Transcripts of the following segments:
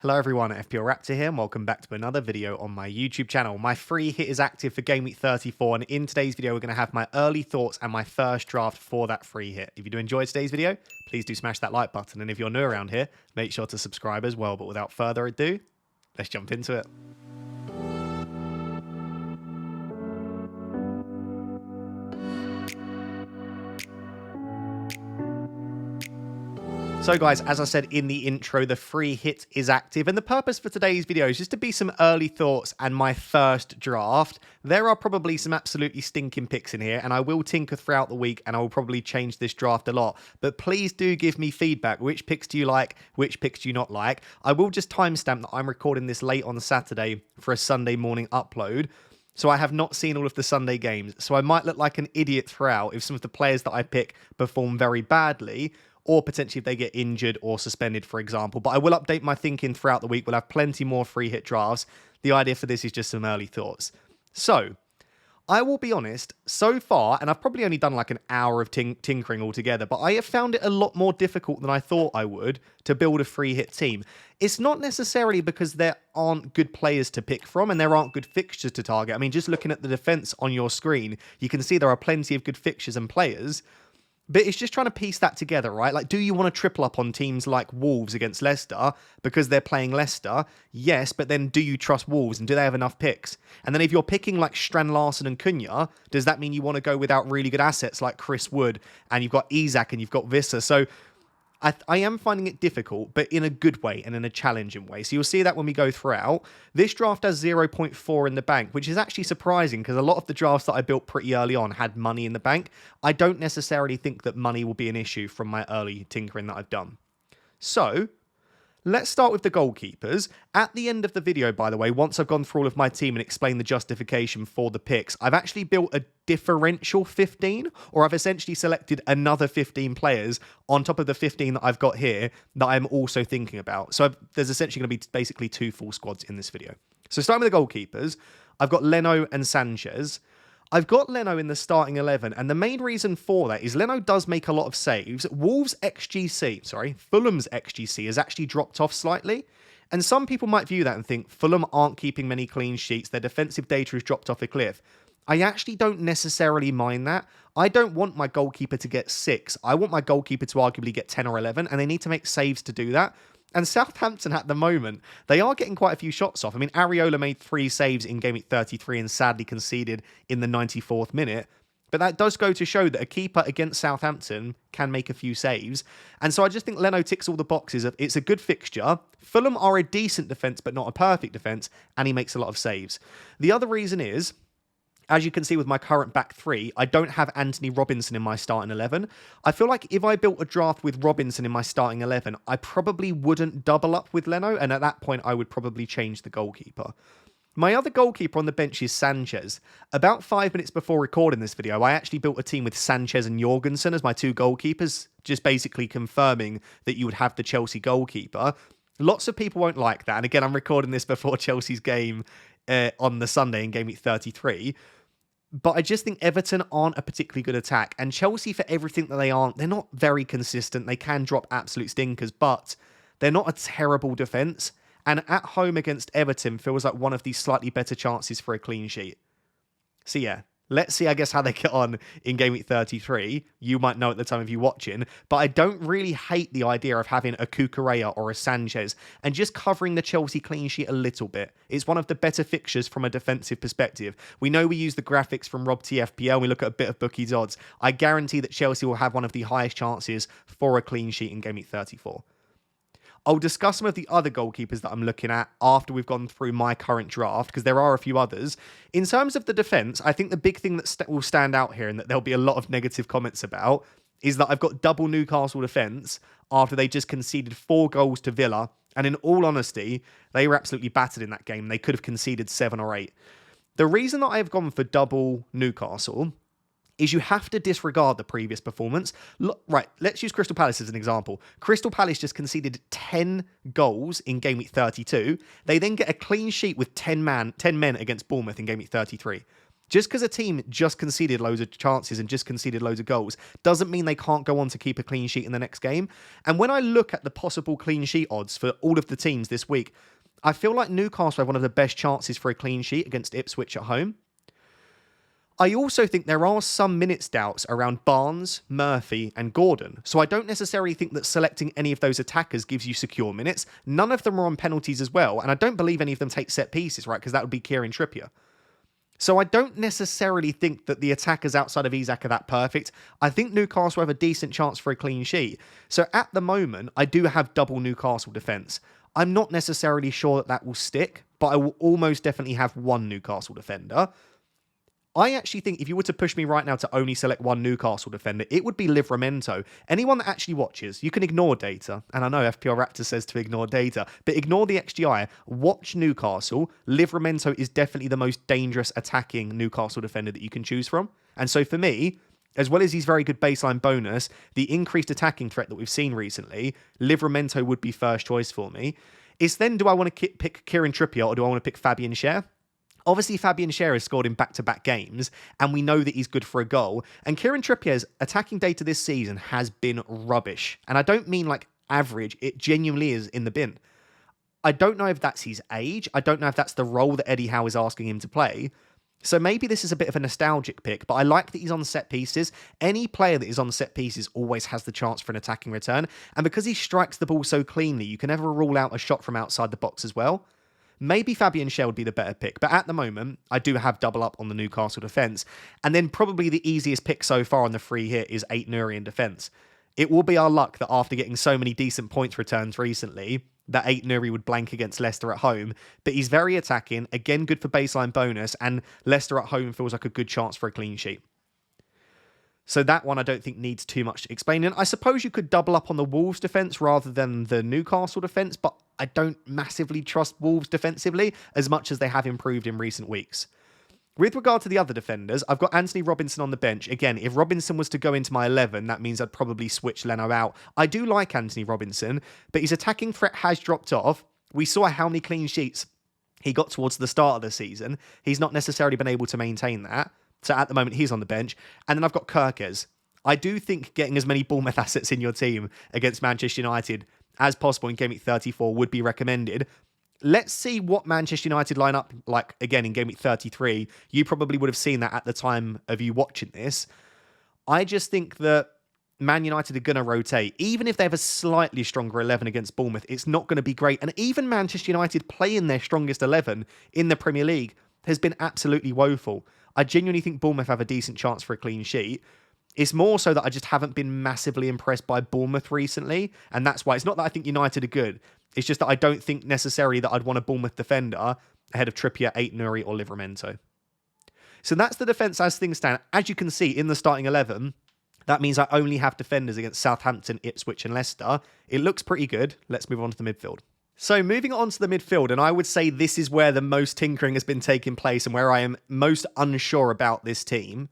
Hello everyone, FPL Raptor here and welcome back to another video on my YouTube channel. My free hit is active for Game Week 34 and in today's video we're going to have my early thoughts and my first draft for that free hit. If you do enjoy today's video, please do smash that like button, and if you're new around here, make sure to subscribe as well. But without further ado, let's jump into it. So guys, as I said in the intro, the free hit is active, and the purpose for today's video is just to be some early thoughts and my first draft. There are probably some absolutely stinking picks in here, and I will tinker throughout the week, and I will probably change this draft a lot. But please do give me feedback. Which picks do you like? Which picks do you not like? I will just timestamp that I'm recording this late on Saturday for a Sunday morning upload. So I have not seen all of the Sunday games, so I might look like an idiot throughout if some of the players that I pick perform very badly, or potentially if they get injured or suspended, for example. But I will update my thinking throughout the week. We'll have plenty more free hit drafts. The idea for this is just some early thoughts. So, I will be honest, so far, and I've probably only done like an hour of tinkering altogether, but I have found it a lot more difficult than I thought I would to build a free hit team. It's not necessarily because there aren't good players to pick from and there aren't good fixtures to target. I mean, just looking at the defense on your screen, you can see there are plenty of good fixtures and players. But it's just trying to piece that together, right? Like, do you want to triple up on teams like Wolves against Leicester because they're playing Leicester? Yes, but then do you trust Wolves and do they have enough picks? And then if you're picking like Strand Larsen and Cunha, does that mean you want to go without really good assets like Chris Wood and you've got Isak and you've got Visser? So I am finding it difficult, but in a good way and in a challenging way. So you'll see that when we go throughout. This draft has 0.4 in the bank, which is actually surprising because a lot of the drafts that I built pretty early on had money in the bank. I don't necessarily think that money will be an issue from my early tinkering that I've done. So let's start with the goalkeepers. At the end of the video, by the way, once I've gone through all of my team and explained the justification for the picks, I've actually built a differential 15, or I've essentially selected another 15 players on top of the 15 that I've got here that I'm also thinking about. So there's essentially going to be basically two full squads in this video. So starting with the goalkeepers, I've got Leno and Sanchez. I've got Leno in the starting 11, and the main reason for that is Leno does make a lot of saves. Fulham's XGC has actually dropped off slightly, and some people might view that and think Fulham aren't keeping many clean sheets, their defensive data has dropped off a cliff. I actually don't necessarily mind that. I don't want my goalkeeper to get 6. I want my goalkeeper to arguably get 10 or 11, and they need to make saves to do that. And Southampton at the moment, they are getting quite a few shots off. I mean, Areola made 3 saves in Game Week 33 and sadly conceded in the 94th minute. But that does go to show that a keeper against Southampton can make a few saves. And so I just think Leno ticks all the boxes of it's a good fixture. Fulham are a decent defence, but not a perfect defence. And he makes a lot of saves. The other reason is, as you can see with my current back 3, I don't have Anthony Robinson in my starting 11. I feel like if I built a draft with Robinson in my starting 11, I probably wouldn't double up with Leno, and at that point, I would probably change the goalkeeper. My other goalkeeper on the bench is Sanchez. About 5 minutes before recording this video, I actually built a team with Sanchez and Jorgensen as my 2 goalkeepers, just basically confirming that you would have the Chelsea goalkeeper. Lots of people won't like that, and again, I'm recording this before Chelsea's game on the Sunday in Game Week 33. But I just think Everton aren't a particularly good attack. And Chelsea, for everything that they aren't, they're not very consistent. They can drop absolute stinkers, but they're not a terrible defence. And at home against Everton feels like one of these slightly better chances for a clean sheet. So yeah, let's see, I guess, how they get on in Game Week 33. You might know at the time of you watching, but I don't really hate the idea of having a Cucurella or a Sanchez and just covering the Chelsea clean sheet a little bit. It's one of the better fixtures from a defensive perspective. We know we use the graphics from Rob TFPL. We look at a bit of bookies odds. I guarantee that Chelsea will have one of the highest chances for a clean sheet in Game Week 34. I'll discuss some of the other goalkeepers that I'm looking at after we've gone through my current draft, because there are a few others. In terms of the defence, I think the big thing that will stand out here and that there'll be a lot of negative comments about is that I've got double Newcastle defence after they just conceded 4 goals to Villa. And in all honesty, they were absolutely battered in that game. They could have conceded 7 or 8. The reason that I've gone for double Newcastle is you have to disregard the previous performance. Look, right, let's use Crystal Palace as an example. Crystal Palace just conceded 10 goals in Game Week 32. They then get a clean sheet with 10 men against Bournemouth in Game Week 33. Just because a team just conceded loads of chances and just conceded loads of goals doesn't mean they can't go on to keep a clean sheet in the next game. And when I look at the possible clean sheet odds for all of the teams this week, I feel like Newcastle have one of the best chances for a clean sheet against Ipswich at home. I also think there are some minutes doubts around Barnes, Murphy and Gordon. So I don't necessarily think that selecting any of those attackers gives you secure minutes. None of them are on penalties as well. And I don't believe any of them take set pieces, right? Because that would be Kieran Trippier. So I don't necessarily think that the attackers outside of Isak are that perfect. I think Newcastle have a decent chance for a clean sheet. So at the moment, I do have double Newcastle defence. I'm not necessarily sure that that will stick, but I will almost definitely have one Newcastle defender. I actually think if you were to push me right now to only select one Newcastle defender, it would be Livramento. Anyone that actually watches, you can ignore data. And I know FPL Raptor says to ignore data, but ignore the XGI. Watch Newcastle. Livramento is definitely the most dangerous attacking Newcastle defender that you can choose from. And so for me, as well as his very good baseline bonus, the increased attacking threat that we've seen recently, Livramento would be first choice for me. It's then, do I want to pick Kieran Trippier or do I want to pick Fabian Schär? Obviously, Fabian Schär has scored in back-to-back games, and we know that he's good for a goal. And Kieran Trippier's attacking data this season has been rubbish. And I don't mean like average, it genuinely is in the bin. I don't know if that's his age. I don't know if that's the role that Eddie Howe is asking him to play. So maybe this is a bit of a nostalgic pick, but I like that he's on set pieces. Any player that is on set pieces always has the chance for an attacking return. And because he strikes the ball so cleanly, you can never rule out a shot from outside the box as well. Maybe Fabian Schär would be the better pick, but at the moment, I do have double up on the Newcastle defence. And then probably the easiest pick so far on the free hit is Ait-Nouri in defence. It will be our luck that after getting so many decent points returns recently, that Ait-Nouri would blank against Leicester at home. But he's very attacking, again good for baseline bonus, and Leicester at home feels like a good chance for a clean sheet. So that one I don't think needs too much explaining. I suppose you could double up on the Wolves defence rather than the Newcastle defence, but I don't massively trust Wolves defensively as much as they have improved in recent weeks. With regard to the other defenders, I've got Anthony Robinson on the bench. Again, if Robinson was to go into my 11, that means I'd probably switch Leno out. I do like Anthony Robinson, but his attacking threat has dropped off. We saw how many clean sheets he got towards the start of the season. He's not necessarily been able to maintain that. So at the moment, he's on the bench. And then I've got Kirkes. I do think getting as many Bournemouth assets in your team against Manchester United as possible in Game Week 34 would be recommended. Let's see what Manchester United line up like again in Game Week 33. You probably would have seen that at the time of you watching this. I just think that Man United are going to rotate. Even if they have a slightly stronger 11 against Bournemouth, it's not going to be great. And even Manchester United playing their strongest 11 in the Premier League has been absolutely woeful. I genuinely think Bournemouth have a decent chance for a clean sheet. It's more so that I just haven't been massively impressed by Bournemouth recently. And that's why it's not that I think United are good. It's just that I don't think necessarily that I'd want a Bournemouth defender ahead of Trippier, Ait-Nouri or Livramento. So that's the defence as things stand. As you can see in the starting 11, that means I only have defenders against Southampton, Ipswich and Leicester. It looks pretty good. Let's move on to the midfield. So moving on to the midfield, and I would say this is where the most tinkering has been taking place and where I am most unsure about this team.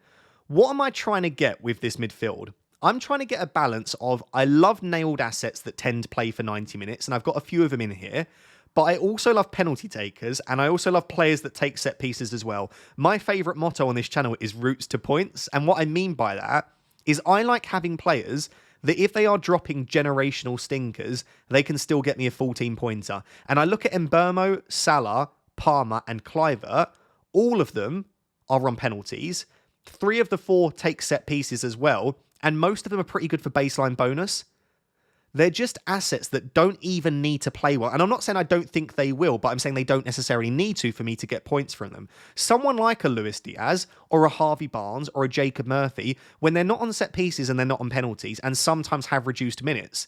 What am I trying to get with this midfield? I'm trying to get a balance of, I love nailed assets that tend to play for 90 minutes, and I've got a few of them in here, but I also love penalty takers, and I also love players that take set pieces as well. My favourite motto on this channel is routes to points, and what I mean by that is I like having players that if they are dropping generational stinkers, they can still get me a 14-pointer. And I look at Mbeumo, Salah, Palmer, and Kluivert. All of them are on penalties. 3 of the 4 take set pieces as well, and most of them are pretty good for baseline bonus. They're just assets that don't even need to play well. And I'm not saying I don't think they will, but I'm saying they don't necessarily need to for me to get points from them. Someone like a Luis Diaz or a Harvey Barnes or a Jacob Murphy, when they're not on set pieces and they're not on penalties and sometimes have reduced minutes,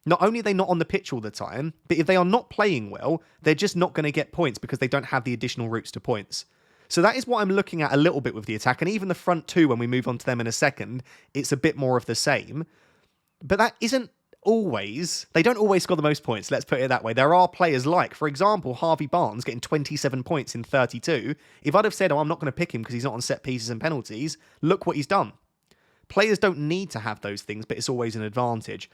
not only are they not on the pitch all the time, but if they are not playing well, they're just not going to get points because they don't have the additional routes to points. So that is what I'm looking at a little bit with the attack. And even the front 2, when we move on to them in a second, it's a bit more of the same. But that isn't always, they don't always score the most points, let's put it that way. There are players like, for example, Harvey Barnes getting 27 points in 32. If I'd have said, oh, I'm not going to pick him because he's not on set pieces and penalties, look what he's done. Players don't need to have those things, but it's always an advantage.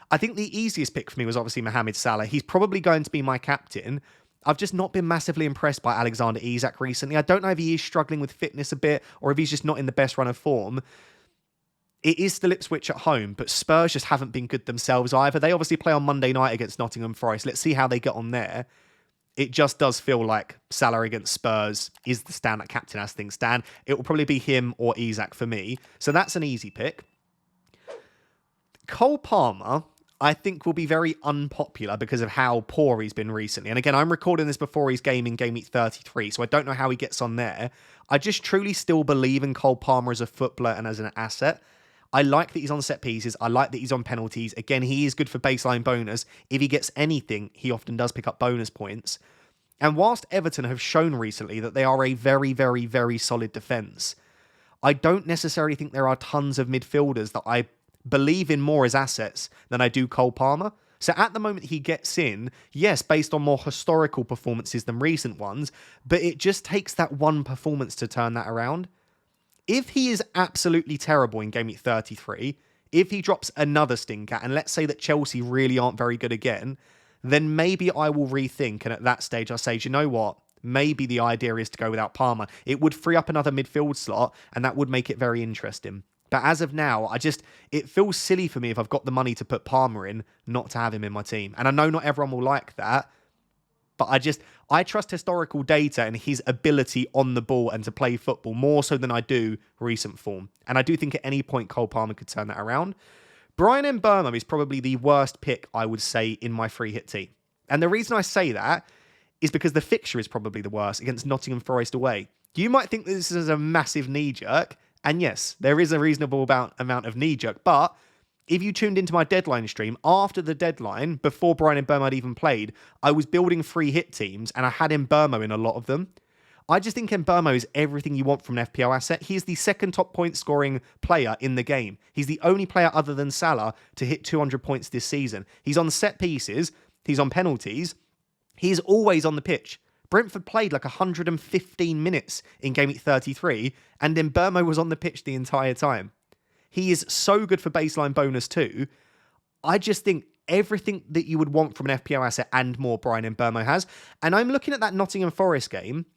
I think the easiest pick for me was obviously Mohamed Salah. He's probably going to be my captain. I've just not been massively impressed by Alexander Isak recently. I don't know if he is struggling with fitness a bit or if he's just not in the best run of form. It is still Ipswich at home, but Spurs just haven't been good themselves either. They obviously play on Monday night against Nottingham Forest. Let's see how they get on there. It just does feel like Salah against Spurs is the stand that captain as things stand. It will probably be him or Isak for me. So that's an easy pick. Cole Palmer, I think, will be very unpopular because of how poor he's been recently. And again, I'm recording this before his game in Game Week 33, so I don't know how he gets on there. I just truly still believe in Cole Palmer as a footballer and as an asset. I like that he's on set pieces. I like that he's on penalties. Again, he is good for baseline bonus. If he gets anything, he often does pick up bonus points. And whilst Everton have shown recently that they are a very, very, very solid defence, I don't necessarily think there are tons of midfielders that I believe in more as assets than I do Cole Palmer. So at the moment he gets in, yes, based on more historical performances than recent ones, but it just takes that one performance to turn that around. If he is absolutely terrible in Game Week 33, if he drops another stinker, and let's say that Chelsea really aren't very good again, then maybe I will rethink. And at that stage, I say, do you know what? Maybe the idea is to go without Palmer. It would free up another midfield slot, and that would make it very interesting. But as of now, it feels silly for me if I've got the money to put Palmer in, not to have him in my team. And I know not everyone will like that, but I trust historical data and his ability on the ball and to play football more so than I do recent form. And I do think at any point Cole Palmer could turn that around. Brian Mbeumo is probably the worst pick, I would say, in my free hit team. And the reason I say that is because the fixture is probably the worst against Nottingham Forest away. You might think this is a massive knee-jerk, and yes, there is a reasonable amount of knee-jerk, but if you tuned into my deadline stream, after the deadline, before Brian Mbeumo had even played, I was building free hit teams, and I had Mbeumo in a lot of them. I just think Mbeumo is everything you want from an FPL asset. He is the second top point scoring player in the game. He's the only player other than Salah to hit 200 points this season. He's on set pieces. He's on penalties. He's always on the pitch. Brentford played like 115 minutes in Game Week 33, and Mbeumo was on the pitch the entire time. He is so good for baseline bonus too. I just think everything that you would want from an FPL asset and more Brian Mbeumo has. And I'm looking at that Nottingham Forest game.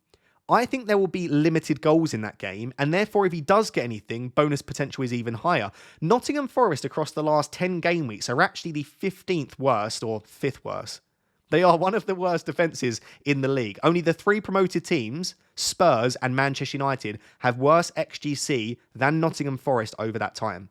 I think there will be limited goals in that game, and therefore if he does get anything, bonus potential is even higher. Nottingham Forest across the last 10 game weeks are actually the 15th worst or 5th worst. They are one of the worst defences in the league. Only the 3 promoted teams, Spurs and Manchester United, have worse XGC than Nottingham Forest over that time.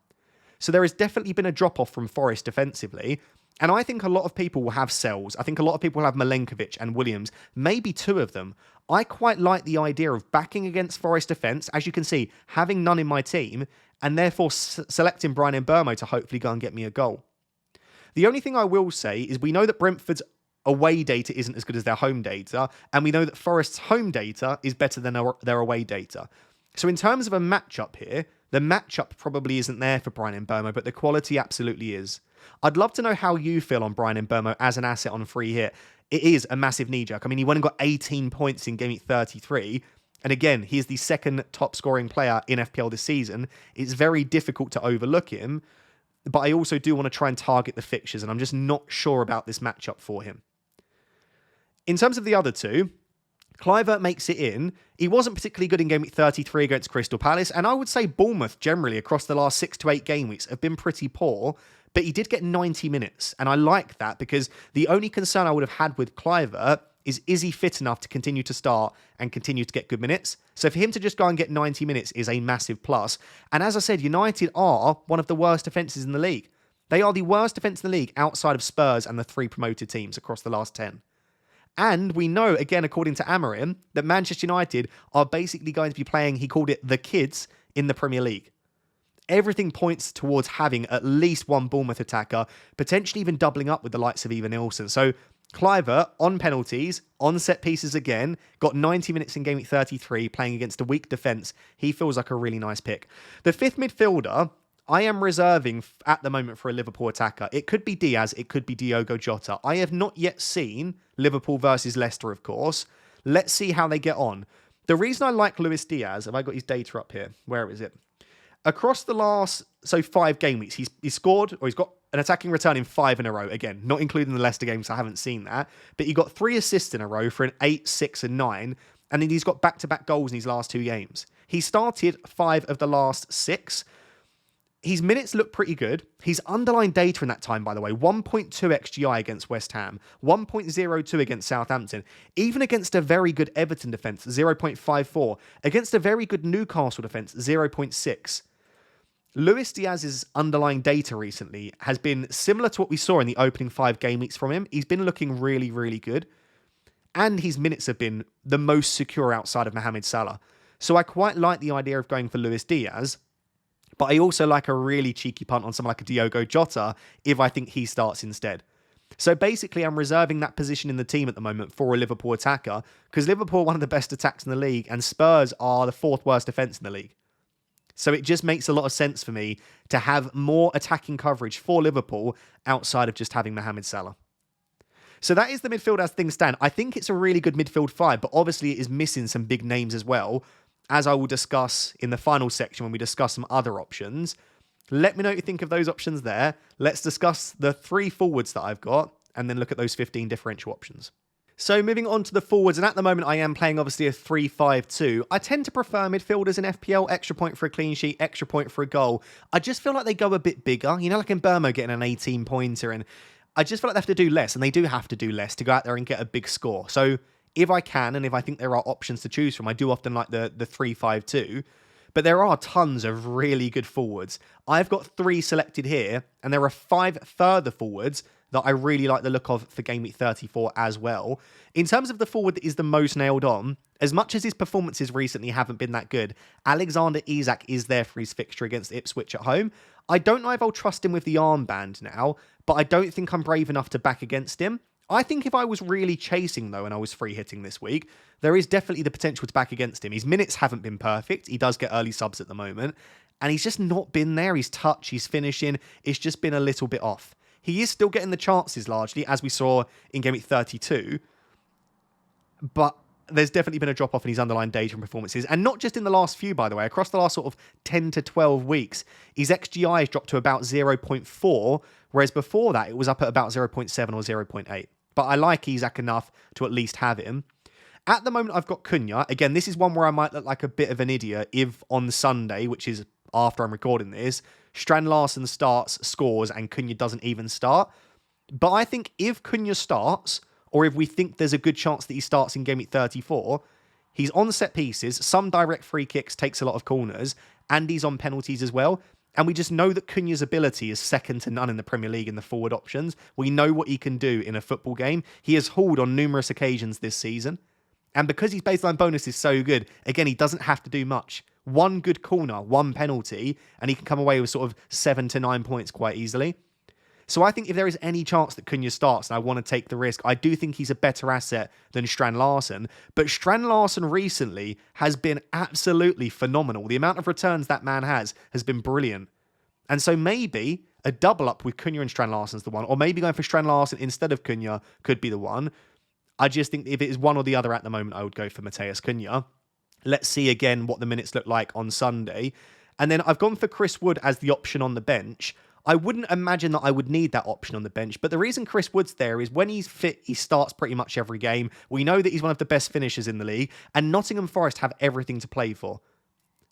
So there has definitely been a drop-off from Forest defensively, and I think a lot of people will have Sells. I think a lot of people will have Milenkovic and Williams, maybe 2 of them. I quite like the idea of backing against Forest defence, as you can see, having none in my team, and therefore selecting Brian Mbeumo to hopefully go and get me a goal. The only thing I will say is we know that Brentford's away data isn't as good as their home data, and we know that Forest's home data is better than their away data. So in terms of a matchup here, the matchup probably isn't there for Brian Mbeumo, but the quality absolutely is. I'd love to know how you feel on Brian Mbeumo as an asset on free hit. It is a massive knee-jerk. I mean, he went and got 18 points in Game Week 33, and again, he is the second top scoring player in FPL this season. It's very difficult to overlook him, but I also do want to try and target the fixtures, and I'm just not sure about this matchup for him. In terms of the other two, Kluivert makes it in. He wasn't particularly good in Game Week 33 against Crystal Palace, and I would say Bournemouth generally across the last 6 to 8 game weeks have been pretty poor, but he did get 90 minutes, and I like that because the only concern I would have had with Kluivert is he fit enough to continue to start and continue to get good minutes? So for him to just go and get 90 minutes is a massive plus. And as I said, United are one of the worst defences in the league. They are the worst defence in the league outside of Spurs and the 3 promoted teams across the last 10. And we know, again, according to Amorim, that Manchester United are basically going to be playing, he called it the kids, in the Premier League. Everything points towards having at least one Bournemouth attacker, potentially even doubling up with the likes of Ivan Nilsson. So Kluivert, on penalties, on set pieces again, got 90 minutes in Game Week 33, playing against a weak defence. He feels like a really nice pick. The 5th midfielder, I am reserving at the moment for a Liverpool attacker. It could be Diaz, it could be Diogo Jota. I have not yet seen Liverpool versus Leicester, of course. Let's see how they get on. The reason I like Luis Diaz, have I got his data up here? Where is it? across the last 5 game weeks, he's scored, or he's got an attacking return in 5 in a row. Again, not including the Leicester games, I haven't seen that. But he got 3 assists in a row for an 8, 6, and 9. And then he's got back-to-back goals in his last 2 games. He started 5 of the last 6. His minutes look pretty good. His underlying data in that time, by the way, 1.2 XGI against West Ham, 1.02 against Southampton, even against a very good Everton defence, 0.54, against a very good Newcastle defence, 0.6. Luis Diaz's underlying data recently has been similar to what we saw in the opening 5 game weeks from him. He's been looking really, really good. And his minutes have been the most secure outside of Mohamed Salah. So I quite like the idea of going for Luis Diaz. But I also like a really cheeky punt on someone like a Diogo Jota if I think he starts instead. So basically, I'm reserving that position in the team at the moment for a Liverpool attacker, because Liverpool are one of the best attacks in the league and Spurs are the 4th worst defence in the league. So it just makes a lot of sense for me to have more attacking coverage for Liverpool outside of just having Mohamed Salah. So that is the midfield as things stand. I think it's a really good midfield 5, but obviously it is missing some big names as well, as I will discuss in the final section when we discuss some other options. Let me know what you think of those options there. Let's discuss the 3 forwards that I've got and then look at those 15 differential options. So moving on to the forwards, and at the moment I am playing obviously a 3-5-2. I tend to prefer midfielders in FPL, extra point for a clean sheet, extra point for a goal. I just feel like they go a bit bigger, you know, like in Burmo getting an 18 pointer, and I just feel like they have to do less, and they do have to do less to go out there and get a big score. So if I can, and if I think there are options to choose from, I do often like the 3-5-2. But there are tons of really good forwards. I've got 3 selected here, and there are 5 further forwards that I really like the look of for Game Week 34 as well. In terms of the forward that is the most nailed on, as much as his performances recently haven't been that good, Alexander Isak is there for his fixture against Ipswich at home. I don't know if I'll trust him with the armband now, but I don't think I'm brave enough to back against him. I think if I was really chasing, though, and I was free hitting this week, there is definitely the potential to back against him. His minutes haven't been perfect. He does get early subs at the moment, and he's just not been there. His touch, his finishing, it's just been a little bit off. He is still getting the chances largely, as we saw in Game Week 32, but there's definitely been a drop-off in his underlying data and performances, and not just in the last few, by the way. Across the last sort of 10 to 12 weeks, his XGI has dropped to about 0.4, whereas before that, it was up at about 0.7 or 0.8. But I like Isak enough to at least have him. At the moment, I've got Cunha. Again, this is one where I might look like a bit of an idiot if on Sunday, which is after I'm recording this, Strand Larsen starts, scores, and Cunha doesn't even start. But I think if Cunha starts, or if we think there's a good chance that he starts in Game Week 34, he's on set pieces, some direct free kicks, takes a lot of corners, and he's on penalties as well. And we just know that Cunha's ability is second to none in the Premier League in the forward options. We know what he can do in a football game. He has hauled on numerous occasions this season. And because his baseline bonus is so good, again, he doesn't have to do much. 1 good corner, 1 penalty, and he can come away with sort of 7 to 9 points quite easily. So I think if there is any chance that Cunha starts, and I want to take the risk, I do think he's a better asset than Strand Larsen. But Strand Larsen recently has been absolutely phenomenal. The amount of returns that man has been brilliant. And so maybe a double up with Cunha and Strand Larsen's the one, or maybe going for Strand Larsen instead of Cunha could be the one. I just think if it is one or the other at the moment, I would go for Matheus Cunha. Let's see again what the minutes look like on Sunday. And then I've gone for Chris Wood as the option on the bench. I wouldn't imagine that I would need that option on the bench, but the reason Chris Wood's there is when he's fit, he starts pretty much every game. We know that he's one of the best finishers in the league, and Nottingham Forest have everything to play for.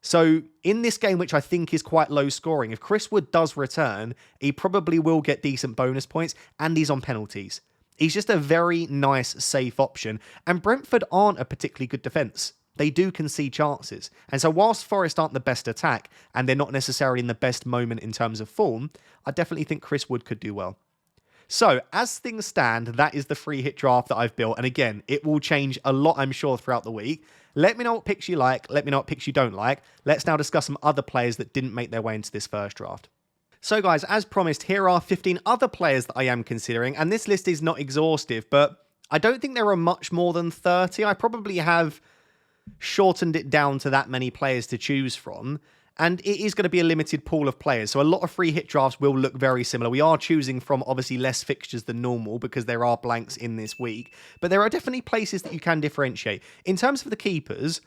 So in this game, which I think is quite low scoring, if Chris Wood does return, he probably will get decent bonus points, and he's on penalties. He's just a very nice, safe option, and Brentford aren't a particularly good defence. They do concede chances. And so whilst Forest aren't the best attack, and they're not necessarily in the best moment in terms of form, I definitely think Chris Wood could do well. So, as things stand, that is the free hit draft that I've built. And again, it will change a lot, I'm sure, throughout the week. Let me know what picks you like. Let me know what picks you don't like. Let's now discuss some other players that didn't make their way into this first draft. So guys, as promised, here are 15 other players that I am considering. And this list is not exhaustive, but I don't think there are much more than 30. I probably have shortened it down to that many players to choose from. And it is going to be a limited pool of players. So a lot of free hit drafts will look very similar. We are choosing from obviously less fixtures than normal because there are blanks in this week. But there are definitely places that you can differentiate. In terms of the keepers,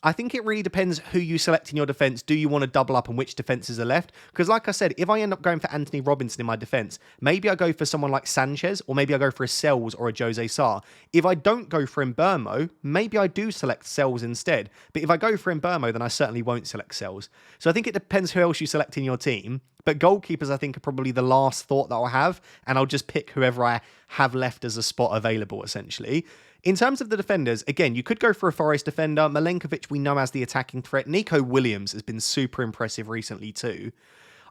I think it really depends who you select in your defence. Do you want to double up on which defences are left? Because like I said, if I end up going for Anthony Robinson in my defence, maybe I go for someone like Sanchez, or maybe I go for a Sells or a Jose Sarr. If I don't go for Mbermo, maybe I do select Sells instead. But if I go for Mbermo, then I certainly won't select Sells. So I think it depends who else you select in your team. But goalkeepers, I think, are probably the last thought that I'll have, and I'll just pick whoever I have left as a spot available, essentially. In terms of the defenders, again, you could go for a Forest defender. Milenkovic, we know as the attacking threat. Nico Williams has been super impressive recently too.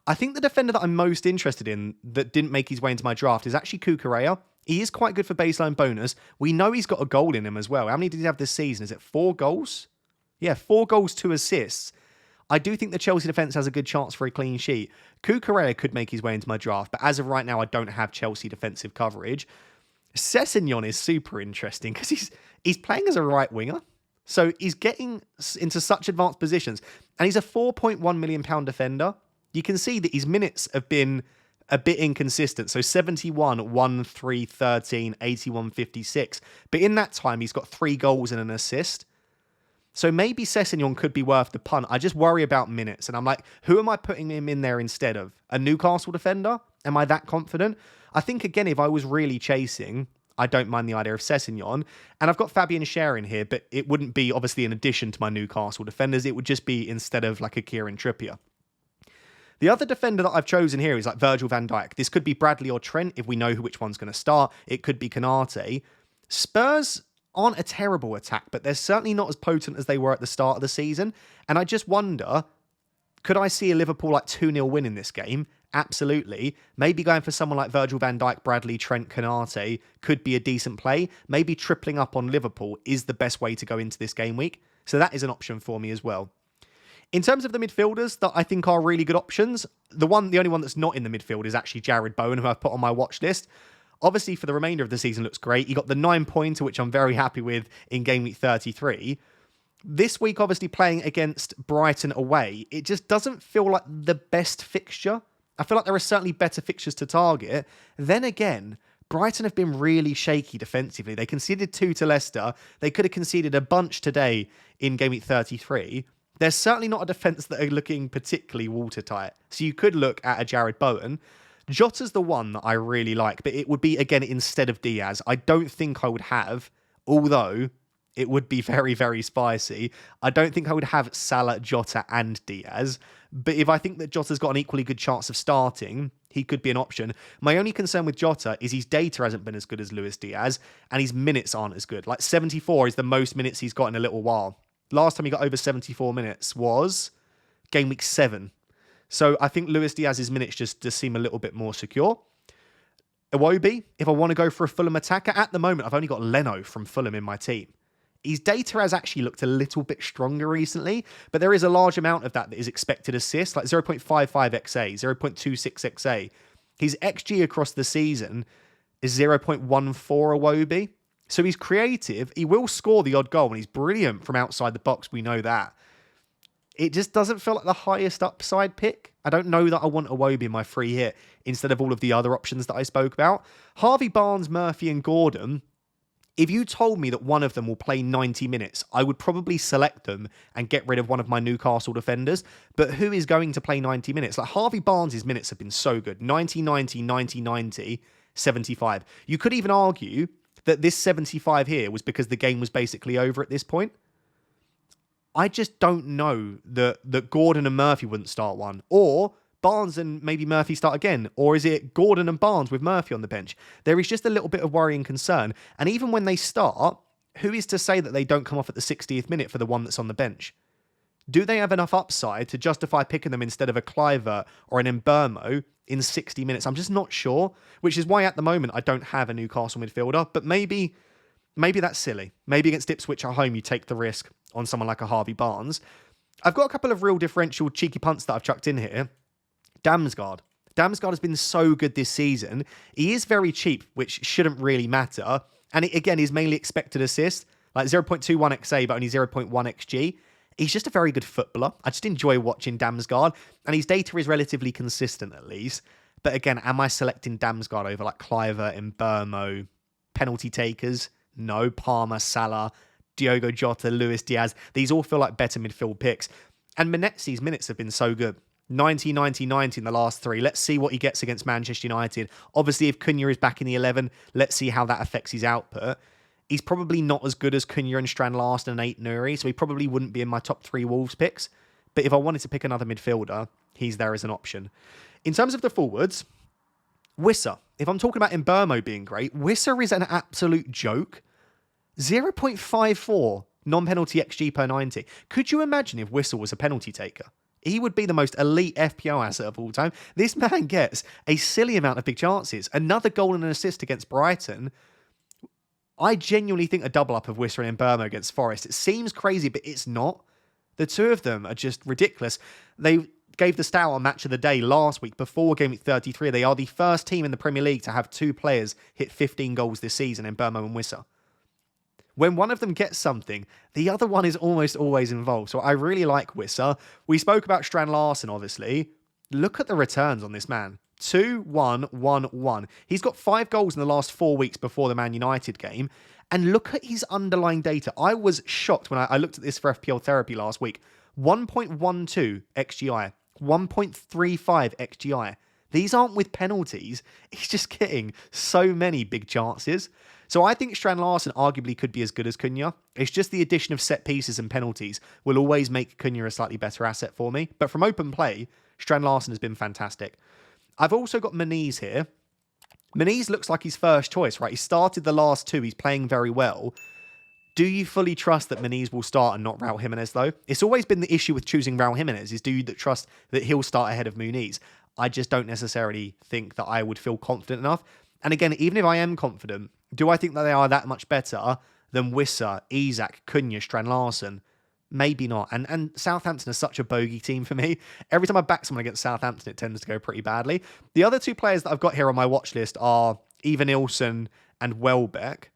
I think the defender that I'm most interested in that didn't make his way into my draft is actually Cucurella. He is quite good for baseline bonus. We know he's got a goal in him as well. How many did he have this season? Is it 4 goals? Yeah, 4 goals, 2 assists. I do think the Chelsea defence has a good chance for a clean sheet. Cucurella could make his way into my draft, but as of right now, I don't have Chelsea defensive coverage. Sessegnon is super interesting because he's playing as a right winger. So he's getting into such advanced positions. And he's a £4.1 million defender. You can see that his minutes have been a bit inconsistent. So 71, 1, 3, 13, 81, 56. But in that time, he's got 3 goals and an assist. So maybe Sessegnon could be worth the punt. I just worry about minutes. And I'm like, who am I putting him in there instead of? A Newcastle defender? Am I that confident? I think, again, if I was really chasing, I don't mind the idea of Sessegnon. And I've got Fabian Schär in here, but it wouldn't be, obviously, in addition to my Newcastle defenders. It would just be instead of like a Kieran Trippier. The other defender that I've chosen here is like Virgil van Dijk. This could be Bradley or Trent if we know which one's going to start. It could be Konate. Spurs aren't a terrible attack, but they're certainly not as potent as they were at the start of the season. And I just wonder, could I see a Liverpool like 2-0 win in this game? Absolutely. Maybe going for someone like Virgil van Dijk, Bradley, Trent, Konate could be a decent play. Maybe tripling up on Liverpool is the best way to go into this game week. So that is an option for me as well. In terms of the midfielders that I think are really good options, the only one that's not in the midfield is actually Jared Bowen, who I've put on my watch list. Obviously, for the remainder of the season, looks great. He got the 9-pointer, which I'm very happy with in Game Week 33. This week, obviously, playing against Brighton away, it just doesn't feel like the best fixture. I feel like there are certainly better fixtures to target. Then again, Brighton have been really shaky defensively. They conceded 2 to Leicester. They could have conceded a bunch today in Game Week 33. There's certainly not a defence that are looking particularly watertight. So you could look at a Jared Bowen. Jota's the one that I really like, but it would be, again, instead of Diaz. I don't think I would have, although it would be very, very spicy. I don't think I would have Salah, Jota and Diaz. But if I think that Jota's got an equally good chance of starting, he could be an option. My only concern with Jota is his data hasn't been as good as Luis Diaz, and his minutes aren't as good. Like 74 is the most minutes he's got in a little while. Last time he got over 74 minutes was Game Week 7. So I think Luis Diaz's minutes just seem a little bit more secure. Iwobi, if I want to go for a Fulham attacker, at the moment I've only got Leno from Fulham in my team. His data has actually looked a little bit stronger recently, but there is a large amount of that is expected assist, like 0.55 XA, 0.26 XA. His XG across the season is 0.14 Iwobi. So he's creative. He will score the odd goal, and he's brilliant from outside the box. We know that. It just doesn't feel like the highest upside pick. I don't know that I want Iwobi in my free hit instead of all of the other options that I spoke about. Harvey Barnes, Murphy, and Gordon. If you told me that one of them will play 90 minutes, I would probably select them and get rid of one of my Newcastle defenders. But who is going to play 90 minutes? Like Harvey Barnes' minutes have been so good. 90, 90, 90, 90, 75. You could even argue that this 75 here was because the game was basically over at this point. I just don't know that Gordon and Murphy wouldn't start one. Or Barnes and maybe Murphy start again. Or is it Gordon and Barnes with Murphy on the bench? There is just a little bit of worrying concern. And even when they start, who is to say that they don't come off at the 60th minute for the one that's on the bench? Do they have enough upside to justify picking them instead of a Cliver or an Mbermo in 60 minutes? I'm just not sure, which is why at the moment I don't have a Newcastle midfielder, but maybe that's silly. Maybe against Ipswich at home you take the risk on someone like a Harvey Barnes. I've got a couple of real differential cheeky punts that I've chucked in here. Damsgaard. Damsgaard has been so good this season. He is very cheap, which shouldn't really matter. And again, he's mainly expected assist, like 0.21 XA, but only 0.1 XG. He's just a very good footballer. I just enjoy watching Damsgaard, and his data is relatively consistent at least. But again, am I selecting Damsgaard over like Cliver, Mbermo, penalty takers? No. Palmer, Salah. Diogo Jota, Luis Diaz. These all feel like better midfield picks. And Menetzi's minutes have been so good. 90, 90, 90 in the last 3. Let's see what he gets against Manchester United. Obviously, if Cunha is back in the 11, let's see how that affects his output. He's probably not as good as Cunha and Strand Larsen and Ait Nouri, so he probably wouldn't be in my top 3 Wolves picks. But if I wanted to pick another midfielder, he's there as an option. In terms of the forwards, Wissa. If I'm talking about Mbeumo being great, Wissa is an absolute joke. 0.54 non-penalty XG per 90. Could you imagine if Wissa was a penalty taker? He would be the most elite FPL asset of all time. This man gets a silly amount of big chances. Another goal and an assist against Brighton. I genuinely think a double-up of Wissa and Mbeumo against Forest. It seems crazy, but it's not. The two of them are just ridiculous. They gave the stat on Match of the Day last week before Game Week 33. They are the first team in the Premier League to have 2 players hit 15 goals this season, Mbeumo and Wissa. When one of them gets something, the other one is almost always involved. So I really like Wissa. We spoke about Strand Larsen, obviously. Look at the returns on this man. 2, 1, 1, 1. He's got 5 goals in the last 4 weeks before the Man United game. And look at his underlying data. I was shocked when I looked at this for FPL Therapy last week. 1.12 XGI. 1.35 XGI. These aren't with penalties. He's just getting so many big chances. So I think Strand Larsen arguably could be as good as Cunha. It's just the addition of set pieces and penalties will always make Cunha a slightly better asset for me. But from open play, Strand Larsen has been fantastic. I've also got Muniz here. Muniz looks like his first choice, right? He started the last 2. He's playing very well. Do you fully trust that Muniz will start and not Raul Jimenez, though? It's always been the issue with choosing Raul Jimenez, is do you trust that he'll start ahead of Muniz? I just don't necessarily think that I would feel confident enough. And again, even if I am confident, do I think that they are that much better than Wissa, Isak, Cunha, Strand Larsen? Maybe not. And Southampton is such a bogey team for me. Every time I back someone against Southampton, it tends to go pretty badly. The other 2 players that I've got here on my watch list are Evanilson and Welbeck.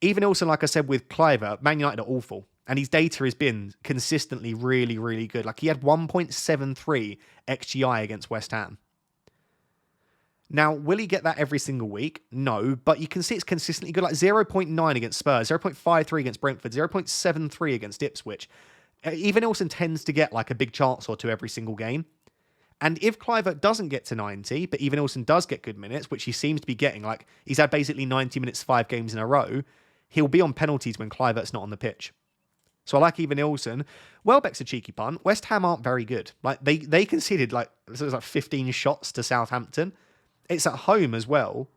Evanilson, like I said, with Kluivert, Man United are awful. And his data has been consistently really, really good. Like he had 1.73 XGI against West Ham. Now, will he get that every single week? No, but you can see it's consistently good, like 0.9 against Spurs, 0.53 against Brentford, 0.73 against Ipswich. Evanilson tends to get like a big chance or 2 every single game. And if Kluivert doesn't get to 90, but Evanilson does get good minutes, which he seems to be getting, like he's had basically 90 minutes 5 games in a row, he'll be on penalties when Kluivert's not on the pitch. So I like Evanilson. Welbeck's a cheeky punt. West Ham aren't very good. Like they conceded like 15 shots to Southampton. It's at home as well.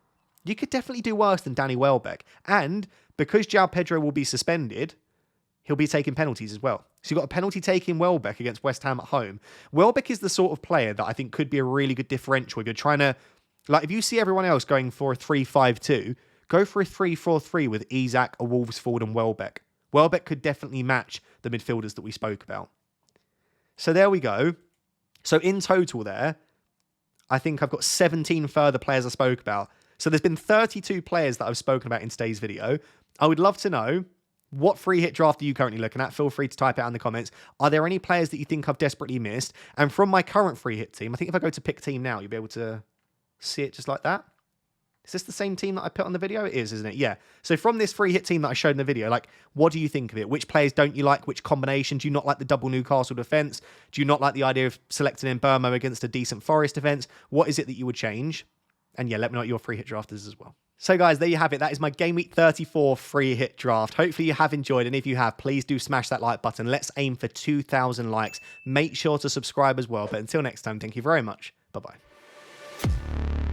You could definitely do worse than Danny Welbeck. And because João Pedro will be suspended, he'll be taking penalties as well. So you've got a penalty taking Welbeck against West Ham at home. Welbeck is the sort of player that I think could be a really good differential. If you're trying to, like, if you see everyone else going for a 3-5-2, go for a 3-4-3 with Isak, a Wolves forward, and Welbeck. Welbeck could definitely match the midfielders that we spoke about. So there we go. So in total there, I think I've got 17 further players I spoke about. So there's been 32 players that I've spoken about in today's video. I would love to know, what free hit draft are you currently looking at? Feel free to type it out in the comments. Are there any players that you think I've desperately missed? And from my current free hit team, I think if I go to pick team now, you'll be able to see it just like that. Is this the same team that I put on the video? It is, isn't it? Yeah. So from this free hit team that I showed in the video, like, what do you think of it? Which players don't you like? Which combination? Do you not like the double Newcastle defence? Do you not like the idea of selecting Mbeumo against a decent Forest defence? What is it that you would change? And yeah, let me know what your free hit draft is as well. So guys, there you have it. That is my Game Week 34 free hit draft. Hopefully you have enjoyed, and if you have, please do smash that like button. Let's aim for 2,000 likes. Make sure to subscribe as well. But until next time, thank you very much. Bye-bye.